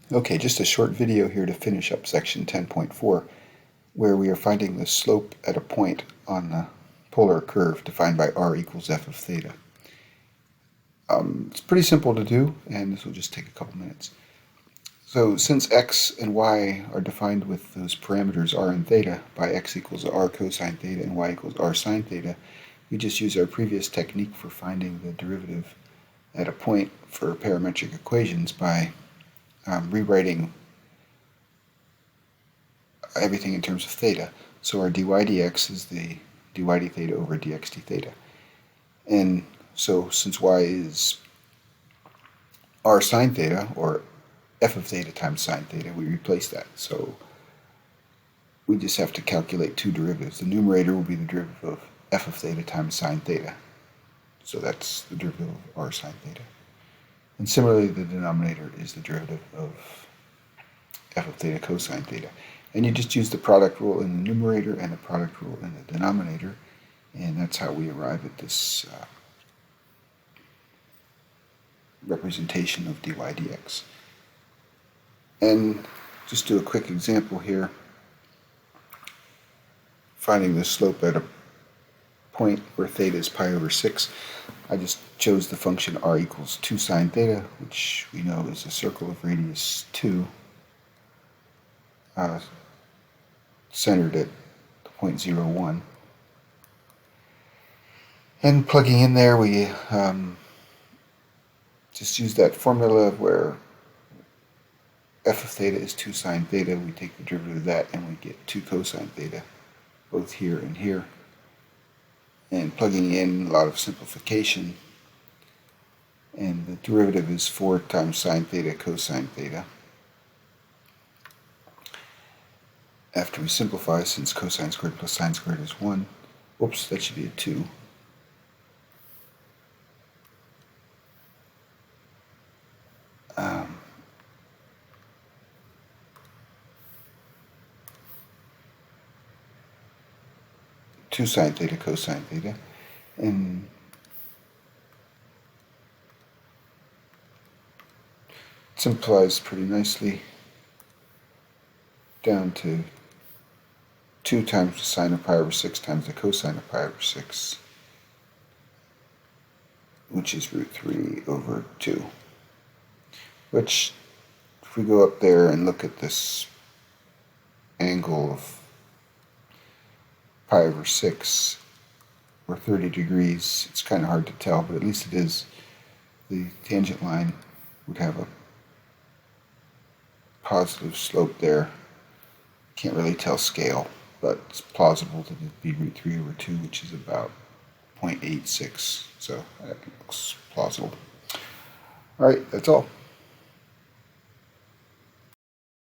Okay, just a short video here to finish up section 10.4, where we are finding the slope at a point on the polar curve defined by r equals f of theta. It's pretty simple to do, and this will just take a couple minutes. So since x and y are defined with those parameters r and theta by x equals r cosine theta and y equals r sine theta, we just use our previous technique for finding the derivative at a point for parametric equations by rewriting everything in terms of theta. So our dy dx is the dy d theta over dx d theta. And so since y is r sine theta, or f of theta times sine theta, we replace that. So we just have to calculate two derivatives. The numerator will be the derivative of f of theta times sine theta. So that's the derivative of r sine theta. And similarly, the denominator is the derivative of f of theta cosine theta. And you just use the product rule in the numerator and the product rule in the denominator, and that's how we arrive at this representation of dy dx. And just do a quick example here, finding the slope at a point where theta is pi over 6. I just chose the function r equals 2 sine theta, which we know is a circle of radius 2, centered at the point 0, 1. And plugging in there, we just use that formula where f of theta is 2 sine theta. We take the derivative of that and we get 2 cosine theta, both here and here. And plugging in, a lot of simplification, and the derivative is 4 times sine theta cosine theta. After we simplify, since cosine squared plus sine squared is 1, whoops, that should be a 2. Two sine theta cosine theta, and simplifies pretty nicely down to 2 times the sine of pi over 6 times the cosine of pi over 6, which is root 3 over 2. Which, if we go up there and look at this angle of pi over 6, or 30 degrees, it's kind of hard to tell, but at least it is. The tangent line would have a positive slope there. Can't really tell scale, but it's plausible that it'd be root 3 over 2, which is about 0.86. So that looks plausible. All right, that's all.